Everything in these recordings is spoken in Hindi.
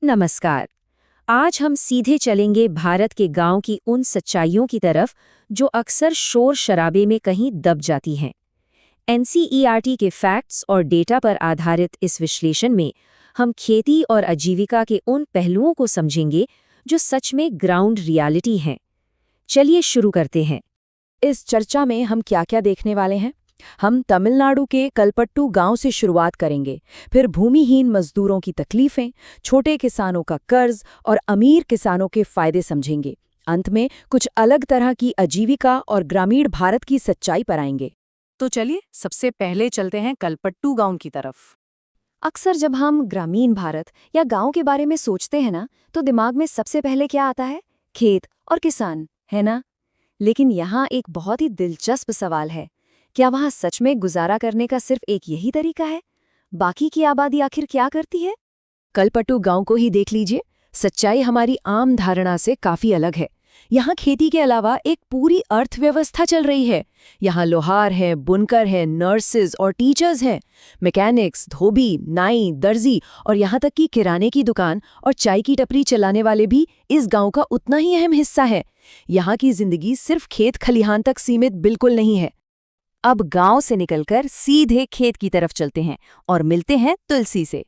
नमस्कार। आज हम सीधे चलेंगे भारत के गांव की उन सच्चाइयों की तरफ जो अक्सर शोर शराबे में कहीं दब जाती हैं। एनसीईआरटी के फैक्ट्स और डेटा पर आधारित इस विश्लेषण में हम खेती और आजीविका के उन पहलुओं को समझेंगे जो सच में ग्राउंड रियलिटी हैं। चलिए शुरू करते हैं। इस चर्चा में हम क्या-क्या देखने वाले हैं? हम तमिलनाडु के कलपट्टू गांव से शुरुआत करेंगे, फिर भूमिहीन मजदूरों की तकलीफें, छोटे किसानों का कर्ज और अमीर किसानों के फायदे समझेंगे। अंत में कुछ अलग तरह की आजीविका और ग्रामीण भारत की सच्चाई पर आएंगे। तो चलिए सबसे पहले चलते हैं कलपट्टू गांव की तरफ। अक्सर जब हम ग्रामीण भारत या गांव के बारे में सोचते हैं ना, तो दिमाग में सबसे पहले क्या आता है? खेत और किसान, है ना? लेकिन यहाँ एक बहुत ही दिलचस्प सवाल है। क्या वहाँ सच में गुजारा करने का सिर्फ एक यही तरीका है? बाकी की आबादी आखिर क्या करती है? कलपट्टू गांव को ही देख लीजिए। सच्चाई हमारी आम धारणा से काफी अलग है। यहाँ खेती के अलावा एक पूरी अर्थव्यवस्था चल रही है। यहाँ लोहार हैं, बुनकर हैं, नर्सेज और टीचर्स हैं, मैकेनिक्स, धोबी, नाई, दर्जी और यहाँ तक कि किराने की दुकान और चाय की टपरी चलाने वाले भी इस गांव का उतना ही अहम हिस्सा है। यहाँ की जिंदगी सिर्फ खेत खलिहान तक सीमित बिल्कुल नहीं है। अब गांव से निकलकर सीधे खेत की तरफ चलते हैं और मिलते हैं तुलसी से।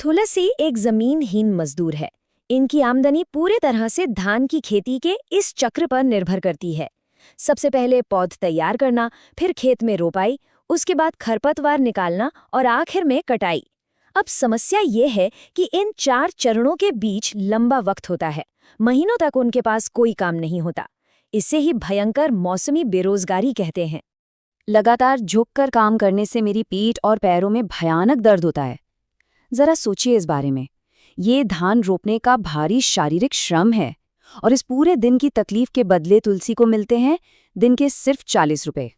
तुलसी एक जमीनहीन मजदूर है। इनकी आमदनी पूरे तरह से धान की खेती के इस चक्र पर निर्भर करती है। सबसे पहले पौध तैयार करना, फिर खेत में रोपाई, उसके बाद खरपतवार निकालना और आखिर में कटाई। अब समस्या ये है कि इन 4 चरणों के बीच लंबा वक्त होता है। महीनों तक उनके पास कोई काम नहीं होता। इसे ही भयंकर मौसमी बेरोजगारी कहते हैं। लगातार झुककर काम करने से मेरी पीठ और पैरों में भयानक दर्द होता है। जरा सोचिए इस बारे में। ये धान रोपने का भारी शारीरिक श्रम है और इस पूरे दिन की तकलीफ के बदले तुलसी को मिलते हैं दिन के सिर्फ 40 रुपए,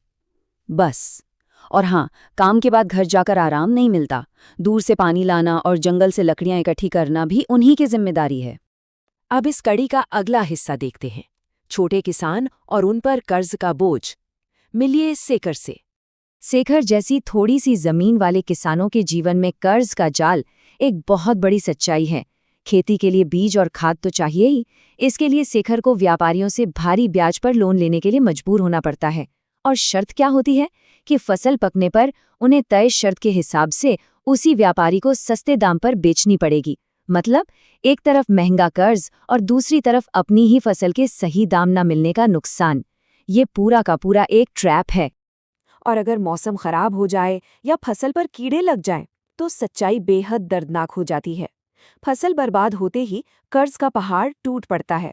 बस। और हाँ, काम के बाद घर जाकर आराम नहीं मिलता। दूर से पानी लाना और जंगल से लकड़ियां इकट्ठी करना भी उन्हीं की जिम्मेदारी है। अब इस कड़ी का अगला हिस्सा देखते हैं, छोटे किसान और उन पर कर्ज का बोझ। मिलिए शेखर से। शेखर जैसी थोड़ी सी जमीन वाले किसानों के जीवन में कर्ज का जाल एक बहुत बड़ी सच्चाई है। खेती के लिए बीज और खाद तो चाहिए ही, इसके लिए शेखर को व्यापारियों से भारी ब्याज पर लोन लेने के लिए मजबूर होना पड़ता है। और शर्त क्या होती है कि फसल पकने पर उन्हें तय शर्त के हिसाब से उसी व्यापारी को सस्ते दाम पर बेचनी पड़ेगी। मतलब एक तरफ महंगा कर्ज और दूसरी तरफ अपनी ही फसल के सही दाम न मिलने का नुकसान। ये पूरा का पूरा एक ट्रैप है। और अगर मौसम खराब हो जाए या फसल पर कीड़े लग जाएं, तो सच्चाई बेहद दर्दनाक हो जाती है। फसल बर्बाद होते ही कर्ज का पहाड़ टूट पड़ता है।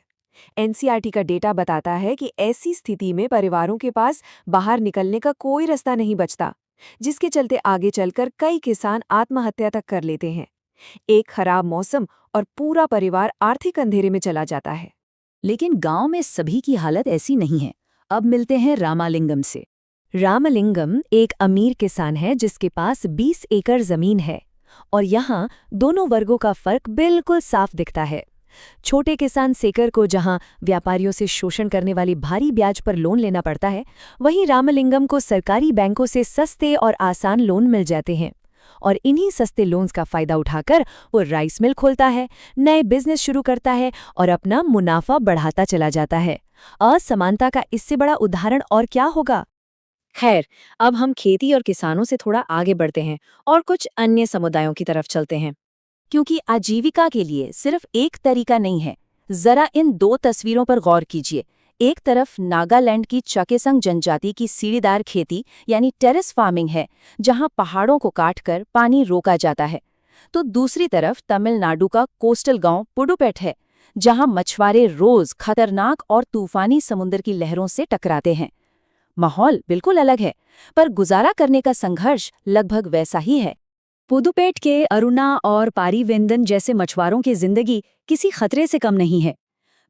एनसीईआरटी का डेटा बताता है कि ऐसी स्थिति में परिवारों के पास बाहर निकलने का कोई रास्ता नहीं बचता, जिसके चलते आगे चलकर कई किसान आत्महत्या तक कर लेते हैं। एक खराब मौसम और पूरा परिवार आर्थिक अंधेरे में चला जाता है। लेकिन गांव में सभी की हालत ऐसी नहीं है। अब मिलते हैं रामालिंगम से। रामलिंगम एक अमीर किसान है जिसके पास 20 एकड़ जमीन है और यहाँ दोनों वर्गों का फर्क बिल्कुल साफ दिखता है। छोटे किसान शेखर को जहाँ व्यापारियों से शोषण करने वाली भारी ब्याज पर लोन लेना पड़ता है, वहीं रामलिंगम को सरकारी बैंकों से सस्ते और आसान लोन मिल जाते हैं। और इन्हीं सस्ते लोन्स का फायदा उठाकर वो राइस मिल खोलता है, नए बिजनेस शुरू करता है और अपना मुनाफा बढ़ाता चला जाता है। असमानता का इससे बड़ा उदाहरण और क्या होगा? खैर, अब हम खेती और किसानों से थोड़ा आगे बढ़ते हैं और कुछ अन्य समुदायों की तरफ चलते हैं, क्योंकि आजीविका के लिए सिर्फ एक तरीका नहीं है। जरा इन 2 तस्वीरों पर गौर कीजिए। एक तरफ नागालैंड की चकेसंग जनजाति की सीढ़ीदार खेती यानी टेरेस फार्मिंग है, जहां पहाड़ों को काटकर पानी रोका जाता है। तो दूसरी तरफ तमिलनाडु का कोस्टल गांव पुडुपेट है, जहां मछुआरे रोज खतरनाक और तूफानी समुद्र की लहरों से टकराते हैं। माहौल बिल्कुल अलग है, पर गुजारा करने का संघर्ष लगभग वैसा ही है। पुदुपेट के अरुणा और पारीवेंदन जैसे मछुआरों की जिंदगी किसी खतरे से कम नहीं है।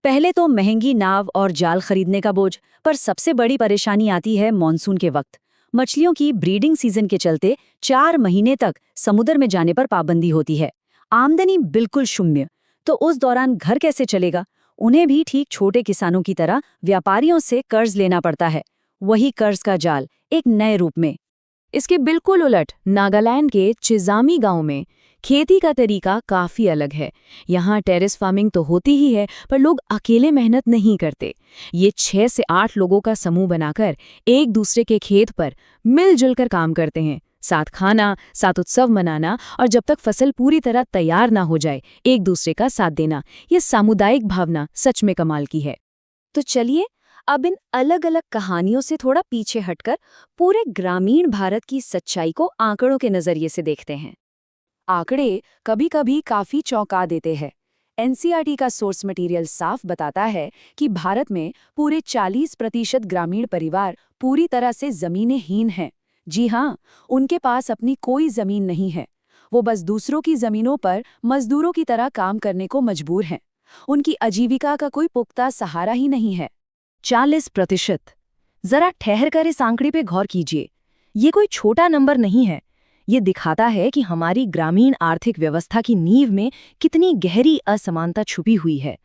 पहले तो महंगी नाव और जाल खरीदने का बोझ, पर सबसे बड़ी परेशानी आती है मॉनसून के वक्त। मछलियों की ब्रीडिंग सीजन के चलते 4 महीने तक समुद्र में जाने पर पाबंदी होती है। आमदनी बिल्कुल शून्य, तो उस दौरान घर कैसे चलेगा? उन्हें भी ठीक छोटे किसानों की तरह व्यापारियों से कर्ज लेना पड़ता है, वही कर्ज का जाल एक नए रूप में। इसके बिल्कुल उलट नागालैंड के चिजामी गांव में खेती का तरीका काफ़ी अलग है। यहाँ टेरेस फार्मिंग तो होती ही है, पर लोग अकेले मेहनत नहीं करते। ये 6 से 8 लोगों का समूह बनाकर एक दूसरे के खेत पर मिलजुल कर काम करते हैं। साथ खाना, साथ उत्सव मनाना और जब तक फसल पूरी तरह तैयार ना हो जाए, एक दूसरे का साथ देना, ये सामुदायिक भावना सच में कमाल की है। तो चलिए अब इन अलग अलग कहानियों से थोड़ा पीछे हटकर पूरे ग्रामीण भारत की सच्चाई को आंकड़ों के नजरिए से देखते हैं। आंकड़े कभी-कभी काफी चौंका देते हैं। एनसीईआरटी का सोर्स मटेरियल साफ बताता है कि भारत में पूरे 40% ग्रामीण परिवार पूरी तरह से जमीनेहीन हैं। जी हाँ, उनके पास अपनी कोई जमीन नहीं है। वो बस दूसरों की जमीनों पर मजदूरों की तरह काम करने को मजबूर हैं। उनकी आजीविका का कोई पुख्ता सहारा ही नहीं है। 40%। जरा ठहर कर इस आंकड़े पे गौर कीजिए। ये कोई छोटा नंबर नहीं है। ये दिखाता है कि हमारी ग्रामीण आर्थिक व्यवस्था की नींव में कितनी गहरी असमानता छुपी हुई है।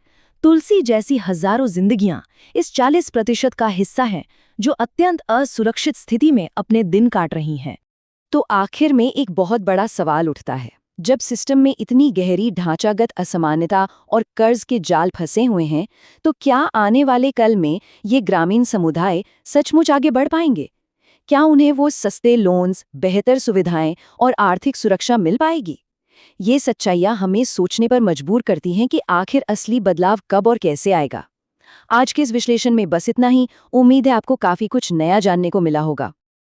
तुलसी जैसी हजारों जिंदगियां इस 40% का हिस्सा हैं, जो अत्यंत असुरक्षित स्थिति में अपने दिन काट रही हैं। तो आखिर में एक बहुत बड़ा सवाल उठता है। जब सिस्टम में इतनी गहरी ढांचागत असमानता और कर्ज के जाल फंसे हुए हैं, तो क्या आने वाले कल में ये ग्रामीण समुदाय सचमुच आगे बढ़ पाएंगे? क्या उन्हें वो सस्ते लोन्स, बेहतर सुविधाएं और आर्थिक सुरक्षा मिल पाएगी? ये सच्चाइयां हमें सोचने पर मजबूर करती हैं कि आखिर असली बदलाव कब और कैसे आएगा। आज के इस विश्लेषण में बस इतना ही। उम्मीद है आपको काफी कुछ नया जानने को मिला होगा।